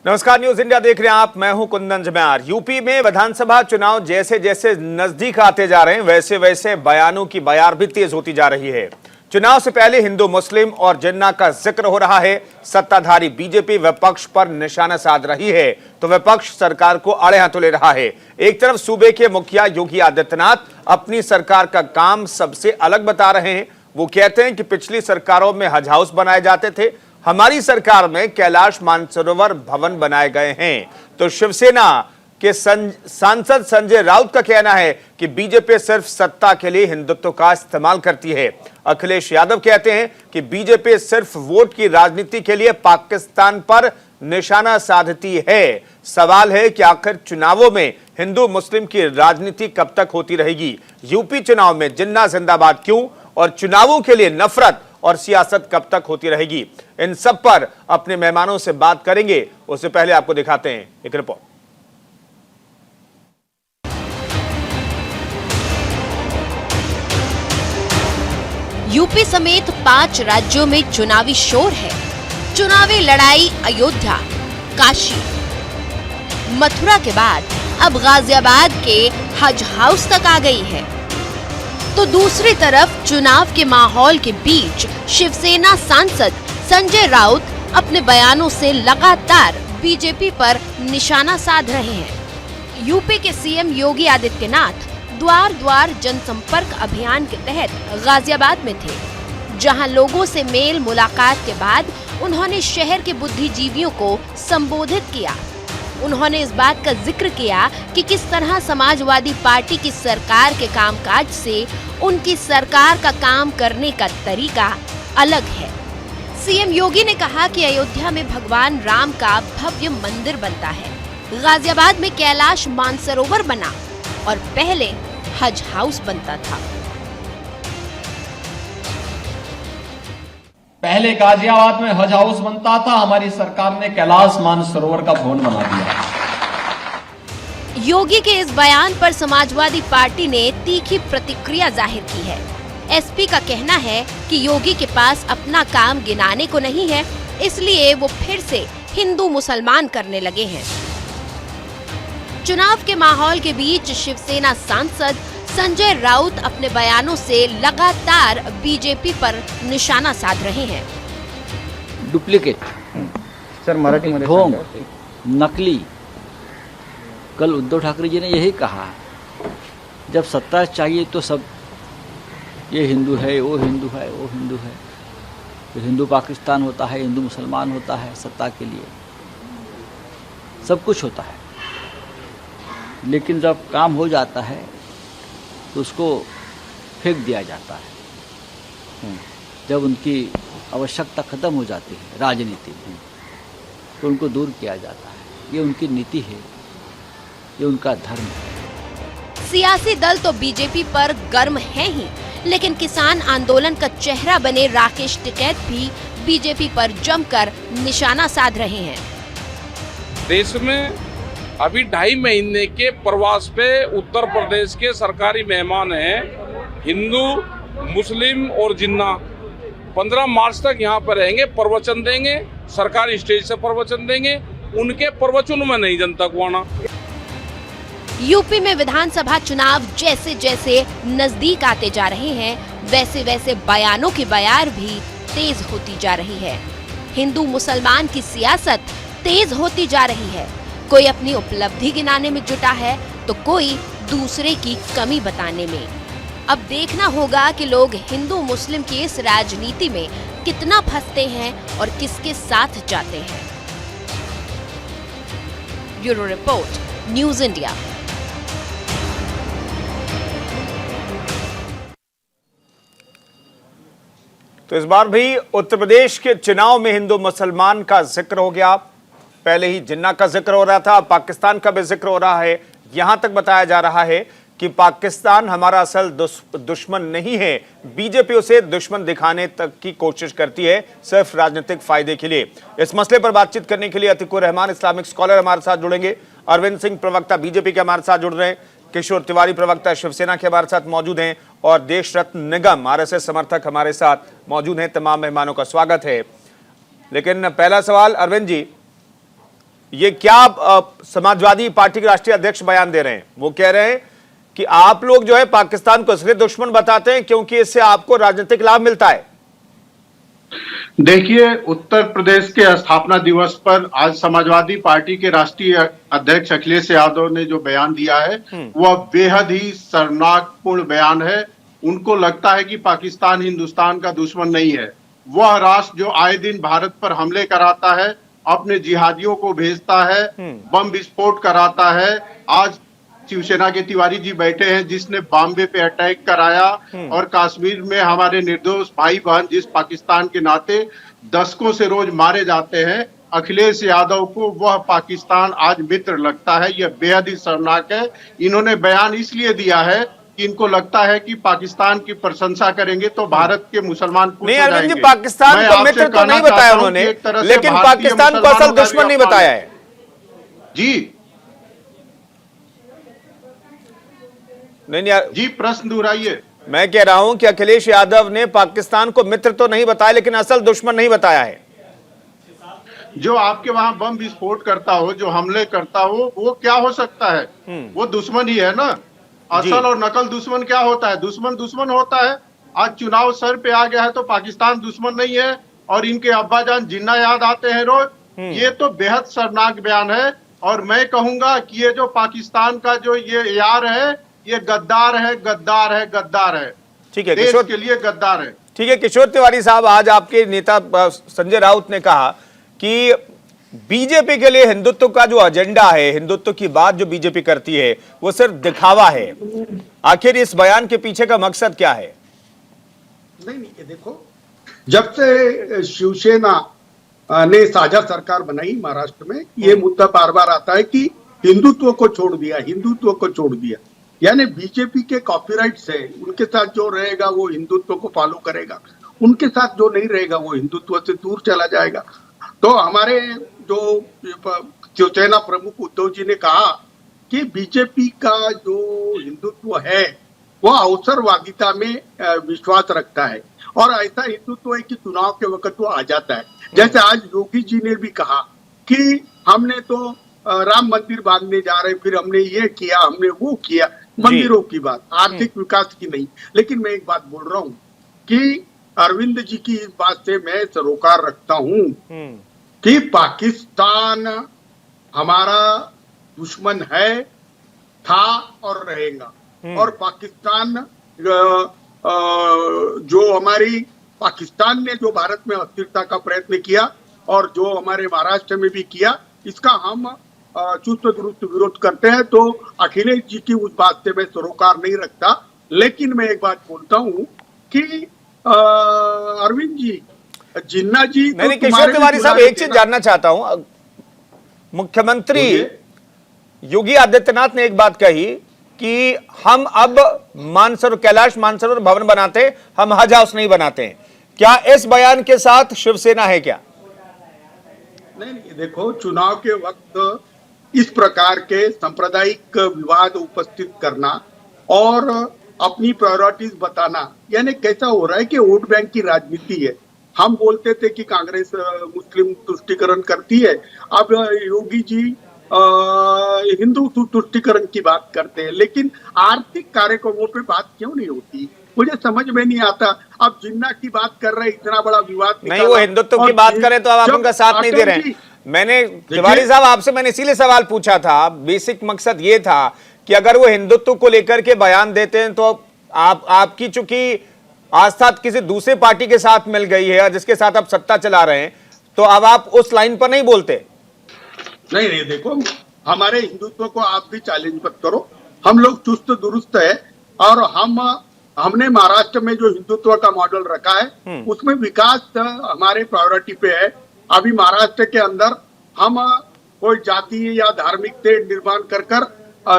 नमस्कार, news India देख रहे हैं आप। मैं हूं कुंदन जम्यार। यूपी में विधानसभा चुनाव जैसे जैसे नजदीक आते जा रहे हैं वैसे वैसे बयानों की बयार भी तेज होती जा रही है। चुनाव से पहले हिंदू मुस्लिम और जिन्ना का जिक्र हो रहा है। सत्ताधारी बीजेपी विपक्ष पर निशाना साध रही है तो विपक्ष सरकार को आड़े हाथों ले रहा है। एक तरफ सूबे के मुखिया योगी आदित्यनाथ अपनी सरकार का काम सबसे अलग बता रहे हैं। वो कहते हैं कि पिछली सरकारों में हज हाउस बनाए जाते थे, हमारी सरकार में कैलाश मानसरोवर भवन बनाए गए हैं। तो शिवसेना के सांसद संजय राउत का कहना है कि बीजेपी सिर्फ सत्ता के लिए हिंदुत्व का इस्तेमाल करती है। अखिलेश यादव कहते हैं कि बीजेपी सिर्फ वोट की राजनीति के लिए पाकिस्तान पर निशाना साधती है। सवाल है कि आखिर चुनावों में हिंदू मुस्लिम की राजनीति कब तक होती रहेगी? यूपी चुनाव में जिन्ना जिंदाबाद क्यों और चुनावों के लिए नफरत और सियासत कब तक होती रहेगी? इन सब पर अपने मेहमानों से बात करेंगे। उससे पहले आपको दिखाते हैं एक रिपोर्ट। यूपी समेत 5 राज्यों में चुनावी शोर है। चुनावी लड़ाई अयोध्या, काशी, मथुरा के बाद अब गाजियाबाद के हज हाउस तक आ गई है। तो दूसरी तरफ चुनाव के माहौल के बीच शिवसेना सांसद संजय राउत अपने बयानों से लगातार बीजेपी पर निशाना साध रहे हैं। यूपी के सीएम योगी आदित्यनाथ द्वार द्वार जनसंपर्क अभियान के तहत गाजियाबाद में थे, जहां लोगों से मेल मुलाकात के बाद उन्होंने शहर के बुद्धिजीवियों को संबोधित किया। उन्होंने इस बात का जिक्र किया कि किस तरह समाजवादी पार्टी की सरकार के कामकाज से उनकी सरकार का काम करने का तरीका अलग है। सीएम योगी ने कहा कि अयोध्या में भगवान राम का भव्य मंदिर बनता है, गाजियाबाद में कैलाश मानसरोवर बना और पहले हज हाउस बनता था। पहले गाजियाबाद में हज हाउस बनता था, हमारी सरकार ने कैलाश मानसरोवर का भवन बना दिया। योगी के इस बयान पर समाजवादी पार्टी ने तीखी प्रतिक्रिया जाहिर की है। एसपी का कहना है कि योगी के पास अपना काम गिनाने को नहीं है, इसलिए वो फिर से हिंदू मुसलमान करने लगे हैं। चुनाव के माहौल के बीच शिवसेना सांसद संजय राउत अपने बयानों से लगातार बीजेपी पर निशाना साध रहे हैं। डुप्लीकेट सर मराठी में ढोंग, नकली। कल उद्धव ठाकरे जी ने यही कहा, जब सत्ता चाहिए तो सब ये हिंदू है, वो हिंदू है, वो हिंदू है, तो हिंदू पाकिस्तान होता है, हिंदू मुसलमान होता है। सत्ता के लिए सब कुछ होता है, लेकिन जब काम हो जाता है तो उसको फेंक दिया जाता है। जब उनकी आवश्यकता खत्म हो जाती है राजनीति में तो उनको दूर किया जाता है। ये उनकी नीति है, ये उनका धर्म है। सियासी दल तो बीजेपी पर गर्म है ही, लेकिन किसान आंदोलन का चेहरा बने राकेश टिकैत भी बीजेपी पर जमकर निशाना साध रहे हैं। देश में अभी 2.5 महीने के प्रवास पे उत्तर प्रदेश के सरकारी मेहमान हैं, हिंदू, मुस्लिम और जिन्ना। 15 मार्च तक यहाँ पर रहेंगे, प्रवचन देंगे, सरकारी स्टेज से प्रवचन देंगे। उनके प्रवचनों में नहीं जनता को आना। यूपी में विधानसभा चुनाव जैसे जैसे नजदीक आते जा रहे हैं वैसे वैसे बयानों की बयार भी तेज होती जा रही है। हिंदू मुसलमान की सियासत तेज होती जा रही है। कोई अपनी उपलब्धि गिनाने में जुटा है तो कोई दूसरे की कमी बताने में। अब देखना होगा कि लोग हिंदू मुस्लिम की इस राजनीति में कितना फंसते हैं और किसके साथ जाते हैं। Bureau report, news India. तो इस बार भी उत्तर प्रदेश के चुनाव में हिंदू मुसलमान का जिक्र हो गया। पहले ही जिन्ना का जिक्र हो रहा था, पाकिस्तान का भी जिक्र हो रहा है। यहां तक बताया जा रहा है कि पाकिस्तान हमारा असल दुश्मन नहीं है। बीजेपी उसे दुश्मन दिखाने तक की कोशिश करती है, सिर्फ राजनीतिक फायदे के लिए। इस मसले पर बातचीत करने के लिए अतीकुर रहमान इस्लामिक स्कॉलर हमारे साथ जुड़ेंगे। अरविंद सिंह प्रवक्ता बीजेपी के हमारे साथ जुड़ रहे हैं। किशोर तिवारी प्रवक्ता शिवसेना के हमारे साथ मौजूद हैं और देश रत्न निगम आरएसएस समर्थक हमारे साथ मौजूद हैं। तमाम मेहमानों का स्वागत है। लेकिन पहला सवाल अरविंद जी, ये क्या समाजवादी पार्टी के राष्ट्रीय अध्यक्ष बयान दे रहे हैं? वो कह रहे हैं कि आप लोग जो है पाकिस्तान को इसलिए दुश्मन बताते हैं क्योंकि इससे आपको राजनीतिक लाभ मिलता है। देखिए, उत्तर प्रदेश के स्थापना दिवस पर आज समाजवादी पार्टी के राष्ट्रीय अध्यक्ष अखिलेश यादव ने जो बयान दिया है वह बेहद ही शर्मनाकपूर्ण बयान है। उनको लगता है कि पाकिस्तान हिंदुस्तान का दुश्मन नहीं है। वह राष्ट्र जो आए दिन भारत पर हमले कराता है, अपने जिहादियों को भेजता है, बम विस्फोट कराता है। आज शिवसेना के तिवारी जी बैठे हैं जिसने बॉम्बे पे अटैक कराया, और कश्मीर में हमारे निर्दोष भाई बहन जिस पाकिस्तान के नाते दशकों से रोज मारे जाते हैं, अखिलेश यादव को वह पाकिस्तान आज मित्र लगता है। यह बेहद ही शर्मनाक है। इन्होंने बयान इसलिए दिया है कि इनको लगता है कि पाकिस्तान की प्रशंसा करेंगे तो भारत के मुसलमान नहीं अरविंद जी, पाकिस्तान को मित्र तो नहीं बताया उन्होंने, लेकिन पाकिस्तान को असल दुश्मन नहीं बताया है जी। नहीं यार जी, प्रश्न दोहराइए। मैं कह रहा हूं कि अखिलेश यादव ने पाकिस्तान को मित्र तो नहीं बताया लेकिन असल दुश्मन नहीं बताया है। जो आपके वहां बम विस्फोट करता हो, जो हमले करता हो, वो क्या हो सकता है? वो दुश्मन ही है ना। असल और नकल दुश्मन क्या होता है? दुश्मन दुश्मन होता है। आज चुनाव सर पे आ गया है तो पाकिस्तान दुश्मन नहीं है और इनके अब्बाजान जिन्ना याद आते हैं रोज। ये तो बेहद शर्मनाक बयान है। और मैं कहूंगा कि ये जो पाकिस्तान का जो ये यार है, ये गद्दार है, गद्दार है, गद्दार है। ठीक है, देश किशोर के लिए गद्दार है। ठीक है किशोर तिवारी साहब, आज आपके नेता संजय राउत ने कहा कि बीजेपी के लिए हिंदुत्व का जो एजेंडा है, हिंदुत्व की बात जो बीजेपी करती है वो सिर्फ दिखावा है। आखिर इस बयान के पीछे का मकसद क्या है? नहीं, ये देखो, जब से शिवसेना ने साझा सरकार बनाई महाराष्ट्र में, ये मुद्दा बार बार आता है कि हिंदुत्व को छोड़ दिया, हिंदुत्व को छोड़ दिया। यानी बीजेपी के कॉपीराइट्स है, उनके साथ जो रहेगा वो हिंदुत्व को फॉलो करेगा, उनके साथ जो नहीं रहेगा वो हिंदुत्व से दूर चला जाएगा। तो हमारे जो शिवसेना प्रमुख उद्धव जी ने कहा कि बीजेपी का जो हिंदुत्व है वो अवसरवादिता में विश्वास रखता है, और ऐसा हिंदुत्व है कि चुनाव के वक्त वो आ जाता है। जैसे आज योगी जी ने भी कहा कि हमने तो राम मंदिर बांधने जा रहे, फिर हमने ये किया, हमने वो किया। मंदिरों की बात, आर्थिक विकास की नहीं। लेकिन मैं एक बात बोल रहा हूँ कि अरविंद जी की इस बात से मैं सरोकार रखता हूँ कि पाकिस्तान हमारा दुश्मन है, था और रहेगा। और पाकिस्तान जो हमारी पाकिस्तान ने जो भारत में अस्थिरता का प्रयत्न किया और जो हमारे महाराष्ट्र में भी किया, इसका हम चुस्त दुरुस्त विरोध करते हैं। तो अखिलेश जी की उस बात से मैं सरोकार नहीं रखता। लेकिन मैं एक बात बोलता हूँ कि अरविंद जी, जिन्ना जी, नहीं किशोर तिवारी साहब, एक चीज जानना चाहता हूं। मुख्यमंत्री योगी आदित्यनाथ ने एक बात कही कि हम अब मानसरोवर, कैलाश मानसरोवर भवन बनाते हैं, हम हज हाउस नहीं बनाते हैं। क्या इस बयान के साथ शिवसेना है क्या? नहीं, देखो, चुनाव के वक्त इस प्रकार के सांप्रदायिक विवाद उपस्थित करना और अपनी प्रायोरिटीज बताना, यानी कैसा हो रहा है कि वोट बैंक की राजनीति है। हम बोलते थे कि कांग्रेस मुस्लिम तुष्टीकरण करती है, अब योगी जी हिंदू तुष्टीकरण की बात करते हैं। लेकिन आर्थिक कार्यक्रमों पे बात क्यों नहीं होती, मुझे समझ में नहीं आता। अब जिन्ना की बात कर रहे, इतना बड़ा विवाद नहीं, वो हिंदुत्व की बात करें तो आप उनका साथ नहीं दे रहे हैं। मैंने तिवारी साहब आपसे मैंने इसीलिए सवाल पूछा था, बेसिक मकसद ये था कि अगर वो हिंदुत्व को लेकर के बयान देते हैं तो आपकी चूंकि आस्था किसी दूसरे पार्टी के साथ मिल गई है जिसके साथ आप सत्ता चला रहे हैं, तो अब आप उस लाइन पर नहीं बोलते। नहीं, देखो, हमारे हिंदुत्व को आप भी चैलेंज मत करो। हम लोग चुस्त दुरुस्त है और हमने महाराष्ट्र में जो हिंदुत्व का मॉडल रखा है उसमें विकास हमारे प्रायोरिटी पे है। अभी महाराष्ट्र के अंदर हम कोई जाति या धार्मिक से निर्माण कर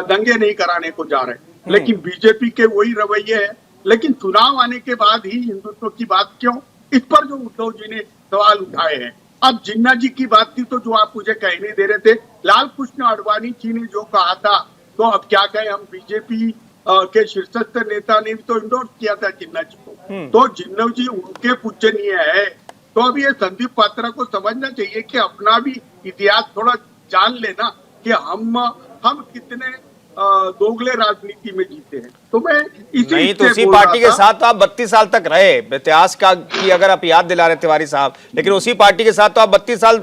दंगे नहीं कराने को जा रहे, लेकिन बीजेपी के वही रवैये है। लेकिन चुनाव आने के बाद ही हिंदुत्व की बात क्यों, इस पर जो उद्धव जी ने सवाल उठाए हैं। अब जिन्ना जी की बात थी तो जो आप मुझे कहने दे रहे थे, लाल कृष्ण आडवाणी जी ने जो कहा था, तो अब क्या कहें, हम बीजेपी के शीर्षस्थ नेता ने भी तो इंडोर्स किया था जिन्ना जी को। तो जिन्ना जी उनके पूजनीय है। तो अब ये संदीप पात्रा को समझना चाहिए कि अपना भी इतिहास थोड़ा जान लेना कि हम कितने दोगले राजनीति में जीते हैं। तो मैं इसी नहीं तो से उसी बोल रहा पार्टी के था। साथ तो आप 32 साल तक रहे, इतिहास का की अगर आप याद दिला रहे तिवारी साहब, लेकिन उसी पार्टी के साथ तो आप 32 साल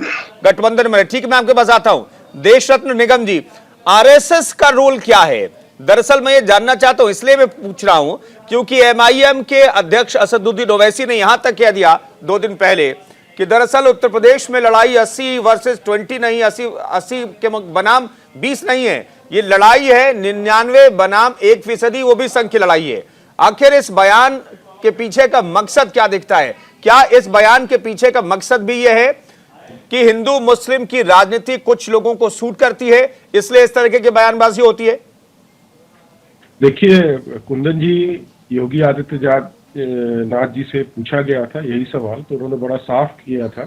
गठबंधन में रहे। ठीक, मैं आपके पास आता हूं। देश रत्न निगम जी, आरएसएस का रोल क्या है? दरअसल मैं ये जानना चाहता हूं, इसलिए मैं पूछ रहा हूं क्योंकि एमआईएम के अध्यक्ष असदुद्दीन ओवैसी ने यहां तक कह दिया 2 दिन पहले कि दरअसल उत्तर प्रदेश में लड़ाई 80 वर्सेस 20 नहीं, 80 के बनाम 20 नहीं है, ये लड़ाई है 99 बनाम 1%, वो भी संघ की लड़ाई है। आखिर इस बयान के पीछे का मकसद क्या दिखता है? क्या इस बयान के पीछे का मकसद भी यह है कि हिंदू मुस्लिम की राजनीति कुछ लोगों को सूट करती है, इसलिए इस तरह की बयानबाजी होती है? देखिए कुंदन जी, योगी आदित्यनाथ जी से पूछा गया था यही सवाल, तो उन्होंने बड़ा साफ किया था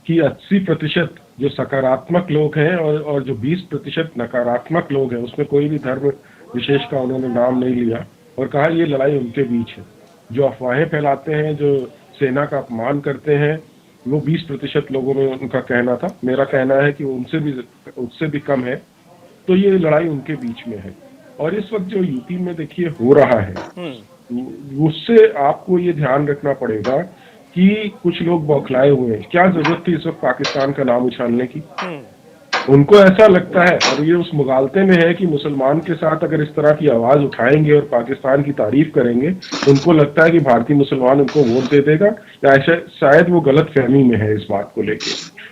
कि 80% जो सकारात्मक लोग हैं और जो 20% नकारात्मक लोग हैं, उसमें कोई भी धर्म विशेष का उन्होंने नाम नहीं लिया और कहा ये लड़ाई उनके बीच है। जो अफवाहें फैलाते हैं, जो सेना का अपमान करते हैं, वो 20% लोगों में उनका कहना था। मेरा कहना है कि उससे भी कम है। तो ये लड़ाई उनके बीच में है। और इस वक्त जो यूपी में देखिए हो रहा है, उससे आपको ये ध्यान रखना पड़ेगा कि कुछ लोग बौखलाए हुए हैं। क्या जरूरत थी इस वक्त पाकिस्तान का नाम उछालने की? उनको ऐसा लगता है, और ये उस मुगालते में है कि मुसलमान के साथ अगर इस तरह की आवाज उठाएंगे और पाकिस्तान की तारीफ करेंगे, उनको लगता है कि भारतीय मुसलमान उनको वोट दे देगा, या शायद वो गलत फहमी में है इस बात को लेके।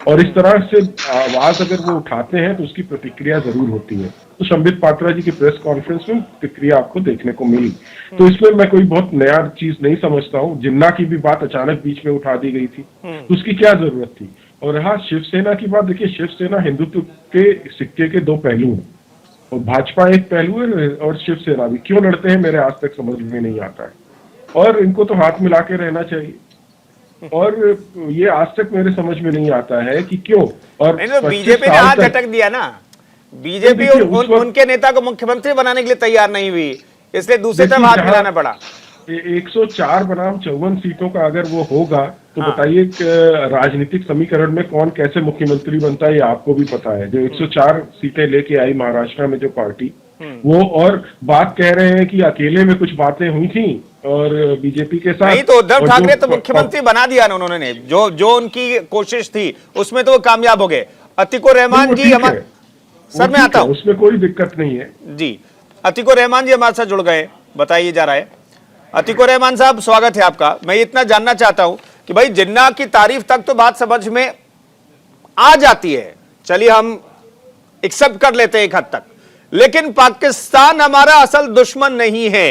और इस तरह से आवाज अगर वो उठाते हैं तो उसकी प्रतिक्रिया जरूर होती है। तो संबित पात्रा जी की प्रेस कॉन्फ्रेंस में प्रतिक्रिया आपको देखने को मिली। तो इसमें मैं कोई बहुत नया चीज नहीं समझता हूँ। जिन्ना की भी बात अचानक बीच में उठा दी गई थी, तो उसकी क्या जरूरत थी? और रहा शिवसेना की बात, देखिए शिवसेना हिंदुत्व के सिक्के के 2 पहलू हैं, और भाजपा एक पहलू है और शिवसेना भी। क्यों लड़ते हैं मेरे आज तक समझ में नहीं आता है, और इनको तो हाथ मिला के रहना चाहिए। और ये आज तक मेरे समझ में नहीं आता है कि क्यों। और बीजेपी ने हाथ झटक दिया ना, बीजेपी उनके नेता को मुख्यमंत्री बनाने के लिए तैयार नहीं हुई, इसलिए दूसरी तरफ हाथ मिलाना पड़ा। 104 बनाम 54 सीटों का अगर वो होगा तो बताइए राजनीतिक समीकरण में कौन कैसे मुख्यमंत्री बनता है, ये आपको भी पता है। जो 104 सीटें लेके आई महाराष्ट्र में जो पार्टी, वो और बात कह रहे हैं कि अकेले में कुछ बातें हुई थी और बीजेपी के साथ नहीं, तो उद्धव ठाकरे तो मुख्यमंत्री बना दिया ना उन्होंने, जो उनकी कोशिश थी उसमें तो वो कामयाब हो गए। अतीकुर रहमान जी हमारे सर, मैं आता हूं, उसमें कोई दिक्कत नहीं है जी। अतीकुर रहमान जी हमारे साथ जुड़ गए, बताइए जा रहा है। अतीकुर रहमान साहब, स्वागत है आपका। मैं इतना जानना चाहता हूं कि भाई जिन्ना की तारीफ तक तो बात समझ में आ जाती है, चलिए हम एक्सेप्ट कर लेते हैं एक हद तक, लेकिन पाकिस्तान हमारा असल दुश्मन नहीं है,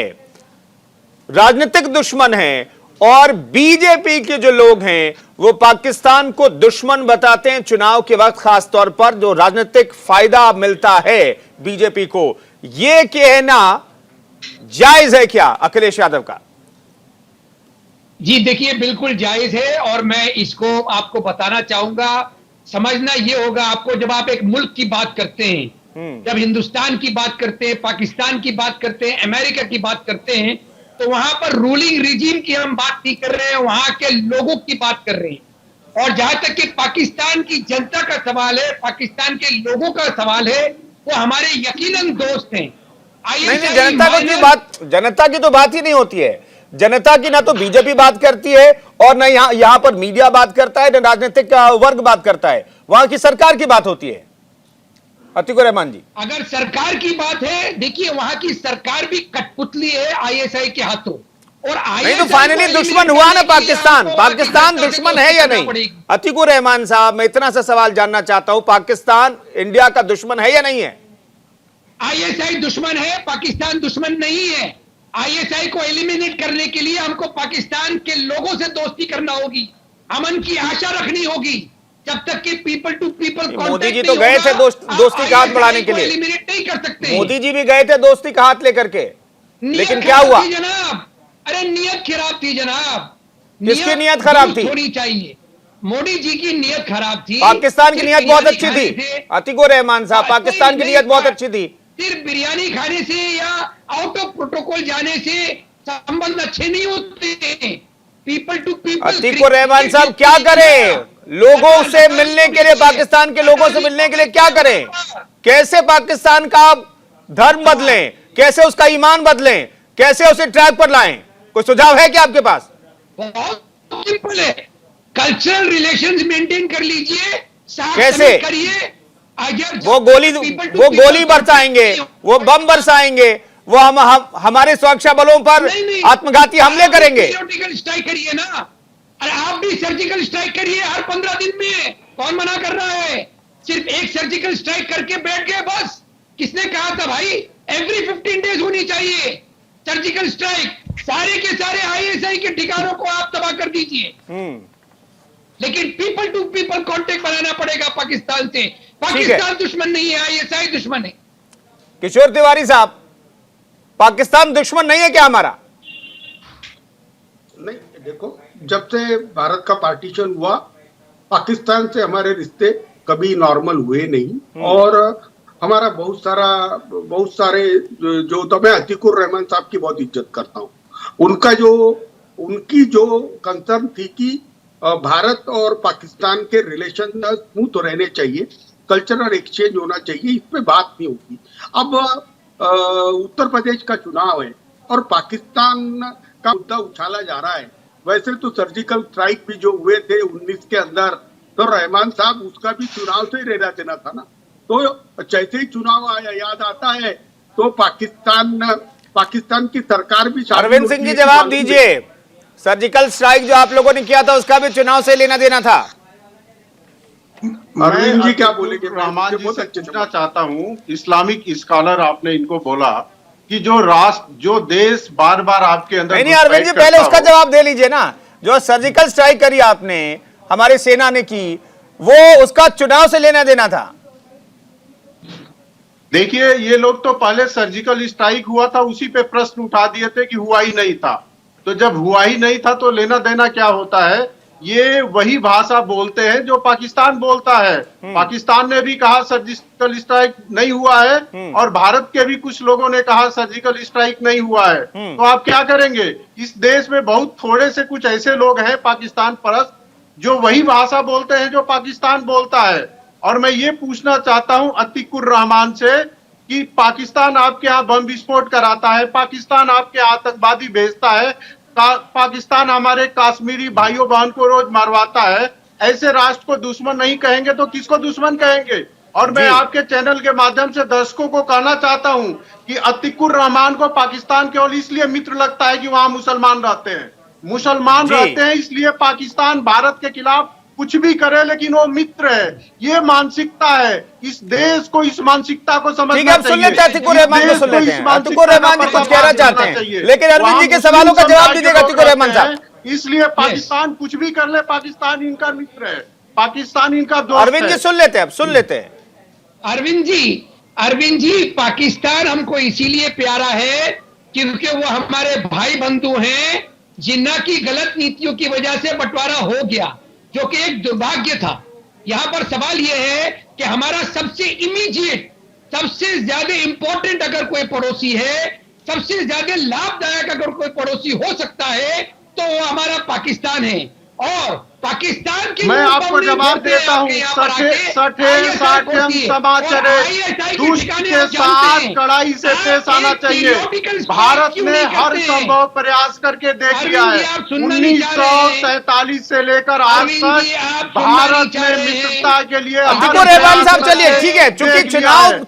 राजनीतिक दुश्मन है। और बीजेपी के जो लोग हैं वो पाकिस्तान को दुश्मन बताते हैं चुनाव के वक्त, खासतौर पर जो राजनीतिक फायदा मिलता है बीजेपी को। यह कहना जायज है क्या अखिलेश यादव का? जी देखिए, बिल्कुल जायज है, और मैं इसको आपको बताना चाहूंगा। समझना ये होगा आपको, जब आप एक मुल्क की बात करते हैं, जब हिंदुस्तान की बात करते हैं, पाकिस्तान की बात करते हैं, अमेरिका की बात करते हैं, तो वहां पर रूलिंग रिजीम की हम बात नहीं कर रहे हैं, वहां के लोगों की बात कर रहे हैं। और जहां तक कि पाकिस्तान की जनता का सवाल है, पाकिस्तान के लोगों का सवाल है, वो हमारे यकीनन दोस्त हैं। नहीं, जनता की तो बात ही नहीं होती है। जनता की ना तो बीजेपी बात करती है और ना यहां पर मीडिया बात करता है, ना राजनीतिक वर्ग बात करता है, वहां की सरकार की बात होती है। अतीकुर रहमान जी, अगर सरकार की बात है, देखिए वहां की सरकार भी कठपुतली है आईएसआई के हाथों, और नहीं तो फाइनली दुश्मन हुआ ना पाकिस्तान दुश्मन है या नहीं? अतीकुर रहमान साहब, मैं इतना सा सवाल जानना चाहता हूं, पाकिस्तान इंडिया का दुश्मन है या नहीं है? आईएसआई दुश्मन है, पाकिस्तान दुश्मन नहीं है। आईएसआई को एलिमिनेट करने के लिए हमको पाकिस्तान के लोगों से दोस्ती करना होगी, अमन की आशा रखनी होगी। जब तक कि people to people Modi ji तो गए थे दोस्ती का हाथ बढ़ाने के लिए, एलिमिनेट नहीं कर सकते। मोदी जी भी गए थे दोस्ती का हाथ लेकर के, लेकिन क्या हुआ जनाब? अरे नियत खराब थी जनाब। किसकी नियत खराब थी? होनी चाहिए, मोदी जी की नियत खराब थी। पाकिस्तान की नियत बहुत अच्छी थी अतीकुर रहमान साहब, पाकिस्तान की नियत बहुत अच्छी थी। सिर्फ बिरयानी खाने से या आउट ऑफ प्रोटोकॉल जाने से संबंध अच्छे नहीं होते। People to people. Atiqur Rahman साहब क्या करे, लोगों से मिलने के लिए, पाकिस्तान के लोगों से मिलने के लिए क्या करें? कैसे पाकिस्तान का धर्म बदलें, कैसे उसका ईमान बदलें, कैसे उसे ट्रैक पर लाएं? कोई सुझाव है क्या आपके पास? बहुत सिंपल है, कल्चरल रिलेशंस मेंटेन कर लीजिए, कैसे करिए। अगर वो गोली बरसाएंगे, वो बम बरसाएंगे, वो हमारे सुरक्षा बलों पर आत्मघाती हमले करेंगे। सर्जिकल स्ट्राइक करिए ना, अरे आप भी सर्जिकल स्ट्राइक करिए हर 15 दिन में, कौन मना कर रहा है? सिर्फ एक सर्जिकल स्ट्राइक करके बैठ गए बस। किसने कहा था भाई एवरी 15 डेज होनी चाहिए सर्जिकल स्ट्राइक? सारे के सारे आईएसआई के ठिकानों को आप तबाह कर दीजिए, लेकिन पीपल टू पीपल कांटेक्ट बनाना पड़ेगा पाकिस्तान से। पाकिस्तान दुश्मन नहीं है, आईएसआई दुश्मन है। किशोर तिवारी साहब, पाकिस्तान दुश्मन नहीं है क्या हमारा? नहीं, देखो, जब से भारत का पार्टीशन हुआ पाकिस्तान से हमारे रिश्ते कभी नॉर्मल हुए नहीं। और हमारा बहुत सारे जो, तो मैं अतीकुर रहमान साहब की बहुत इज्जत करता हूँ। उनकी जो कंसर्न थी कि भारत और पाकिस्तान के रिलेशन स्मूथ रहने चाहिए, कल्चरल एक्सचेंज होना चाहिए, इस पे बात नहीं होती। अब उत्तर प्रदेश का चुनाव है और पाकिस्तान का मुद्दा उछाला जा रहा है। वैसे तो सर्जिकल स्ट्राइक भी जो हुए थे 19 के अंदर, तो रहमान साहब उसका भी चुनाव से ही रहना देना था ना। तो जैसे ही चुनाव याद आता है तो पाकिस्तान की सरकार भी। अरविंद सिंह जी जवाब दीजिए, सर्जिकल स्ट्राइक जो आप लोगों ने किया था उसका भी चुनाव से लेना देना था? अरविंद जी क्या बोलेंगे? रहमान जी से पूछना चाहता हूँ, इस्लामिक स्कॉलर आपने इनको बोला कि जो देश बार बार आपके अंदर। नहीं अरविंद जी, पहले उसका जवाब दे लीजिए ना। जो सर्जिकल स्ट्राइक करी आपने, हमारी सेना ने की, वो उसका चुनाव से लेना देना था? देखिए, ये लोग तो पहले सर्जिकल स्ट्राइक हुआ था उसी पे प्रश्न उठा दिए थे कि हुआ ही नहीं था। तो जब हुआ ही नहीं था तो लेना देना क्या होता है? ये वही भाषा बोलते हैं जो पाकिस्तान बोलता है। पाकिस्तान ने भी कहा सर्जिकल स्ट्राइक नहीं हुआ है और भारत के भी कुछ लोगों ने कहा सर्जिकल स्ट्राइक नहीं हुआ है। तो आप क्या करेंगे? इस देश में बहुत थोड़े से कुछ ऐसे लोग हैं पाकिस्तान परस्त जो वही भाषा बोलते हैं जो पाकिस्तान बोलता है। और मैं ये पूछना चाहता हूं अतीकुर रहमान से कि पाकिस्तान आपके यहाँ बम विस्फोट कराता है, पाकिस्तान आपके आतंकवादी भेजता है, पाकिस्तान हमारे कश्मीरी भाइयों बहन को रोज मरवाता है, ऐसे राष्ट्र को दुश्मन नहीं कहेंगे तो किसको दुश्मन कहेंगे? और मैं आपके चैनल के माध्यम से दर्शकों को कहना चाहता हूं कि अतीकुर रहमान को पाकिस्तान केवल इसलिए मित्र लगता है कि वहां मुसलमान रहते हैं, इसलिए पाकिस्तान भारत के खिलाफ कुछ भी करे लेकिन वो मित्र है। ये मानसिकता है, इस देश को इस मानसिकता को समझना चाहिए। सुन लेते हैं अतीकुर रहमान को, सुन लेते हैं। अतीकुर रहमान जी कुछ कहना चाहते हैं, लेकिन अरविंद जी के सवालों का जवाब दीजिएगा अतीकुर रहमान साहब। इसलिए पाकिस्तान कुछ भी कर ले, पाकिस्तान इनका मित्र है, पाकिस्तान इनका दोस्त है। अरविंद जी सुन लेते हैं, अब सुन लेते हैं। अरविंद जी, पाकिस्तान हमको इसीलिए प्यारा है क्योंकि वो हमारे भाई बंधु हैं। जिन्ना की गलत नीतियों की वजह से बंटवारा हो गया, जो कि एक दुर्भाग्य था। यहां पर सवाल यह है कि हमारा सबसे इमीडिएट, सबसे ज्यादा इंपॉर्टेंट अगर कोई पड़ोसी है, सबसे ज्यादा लाभदायक अगर कोई पड़ोसी हो सकता है तो वो हमारा पाकिस्तान है। और पाकिस्तान की मैं आपको जवाब देता हूँ, दुष्ट के साथ कड़ाई से पेश आना चाहिए। भारत ने हर संभव प्रयास करके देख लिया है। 1947 से लेकर आज तक भारत ने मित्रता के लिए। अतीकुर रहमान साहब चलिए, ठीक है, चूंकि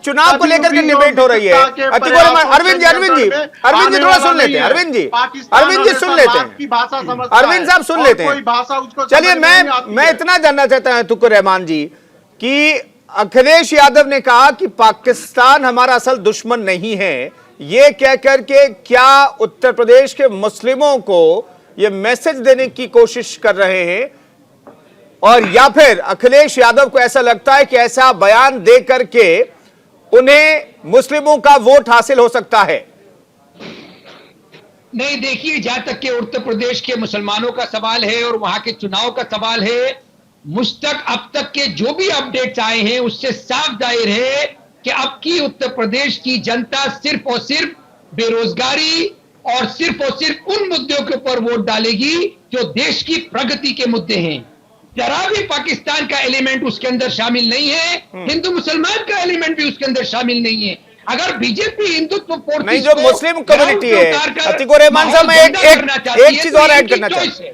चुनाव को लेकर के डिबेट हो रही है। अतीकुर रहमान, अरविंद जी थोड़ा सुन लेते हैं। अरविंद जी सुन लेते हैं, अरविंद साहब सुन लेते हैं। चलिए, मैं इतना जानना चाहता हूं अतीकुर रहमान जी कि अखिलेश यादव ने कहा कि पाकिस्तान हमारा असल दुश्मन नहीं है, ये कह करके क्या उत्तर प्रदेश के मुस्लिमों को ये मैसेज देने की कोशिश कर रहे हैं? और या फिर अखिलेश यादव को ऐसा लगता है कि ऐसा बयान दे करके उन्हें मुस्लिमों का वोट हासिल हो सकता है? नहीं, देखिए, जहां तक के उत्तर प्रदेश के मुसलमानों का सवाल है और वहां के चुनाव का सवाल है, मुझ तक अब तक के जो भी अपडेट्स आए हैं उससे साफ जाहिर है कि अब की उत्तर प्रदेश की जनता सिर्फ और सिर्फ बेरोजगारी और सिर्फ उन मुद्दों के ऊपर वोट डालेगी जो देश की प्रगति के मुद्दे हैं। जरा भी पाकिस्तान का एलिमेंट उसके अंदर शामिल नहीं है, हिंदू मुसलमान का एलिमेंट भी उसके अंदर शामिल नहीं है। अगर बीजेपी हिंदुत्व फोर्सेस नहीं, जो मुस्लिम कम्युनिटी है, अतीक रहमान साहब, मैं एक चीज और ऐड करना चाहता हूं।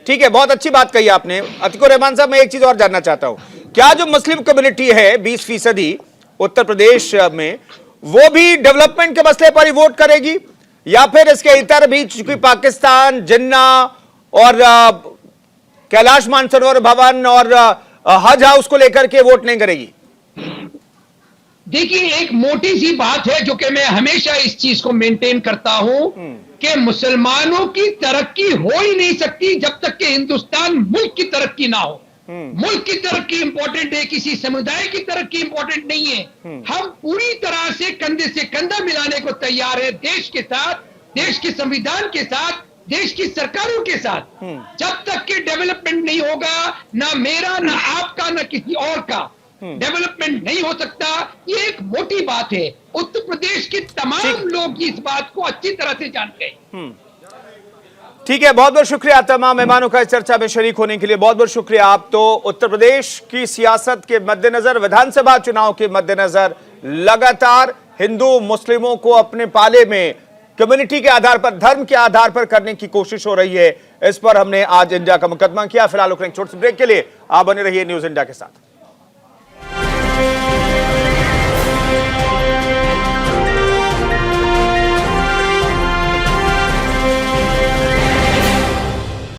ठीक है, बहुत अच्छी बात कही आपने अतीक रहमान साहब। मैं एक चीज और जानना चाहता हूं, क्या जो मुस्लिम कम्युनिटी है 20% उत्तर प्रदेश में, वो भी डेवलपमेंट के मसले पर ही वोट करेगी, या फिर इसके इतर भी, चूंकि पाकिस्तान जिन्ना और कैलाश मानसरोवर भवन और हज हाउस को लेकर के वोट नहीं करेगी? देखिए, एक मोटी सी बात है जो कि मैं हमेशा इस चीज को मेंटेन करता हूं कि मुसलमानों की तरक्की हो ही नहीं सकती जब तक कि हिंदुस्तान मुल्क की तरक्की ना हो। मुल्क की तरक्की इंपॉर्टेंट है, किसी समुदाय की तरक्की इंपॉर्टेंट नहीं है। हम पूरी तरह से कंधे से कंधा मिलाने को तैयार है देश के साथ, देश के संविधान के साथ, देश की सरकारों के साथ। जब तक कि डेवलपमेंट नहीं होगा, ना मेरा, ना आपका, ना किसी और का डेवलपमेंट नहीं हो सकता। ये एक मोटी बात है, उत्तर प्रदेश के तमाम लोग इस बात को अच्छी तरह से जानते हैं। ठीक है, बहुत बहुत शुक्रिया तमाम मेहमानों का इस चर्चा में शरीक होने के लिए। बहुत बहुत शुक्रिया। आप तो उत्तर प्रदेश की सियासत के मद्देनजर, विधानसभा चुनाव के मद्देनजर लगातार हिंदू मुस्लिमों को अपने पाले में कम्युनिटी के आधार पर, धर्म के आधार पर करने की कोशिश हो रही है। इस पर हमने आज इंडिया का मुकदमा किया। फिलहाल छोटे ब्रेक के लिए आप बने रहिए न्यूज इंडिया के साथ।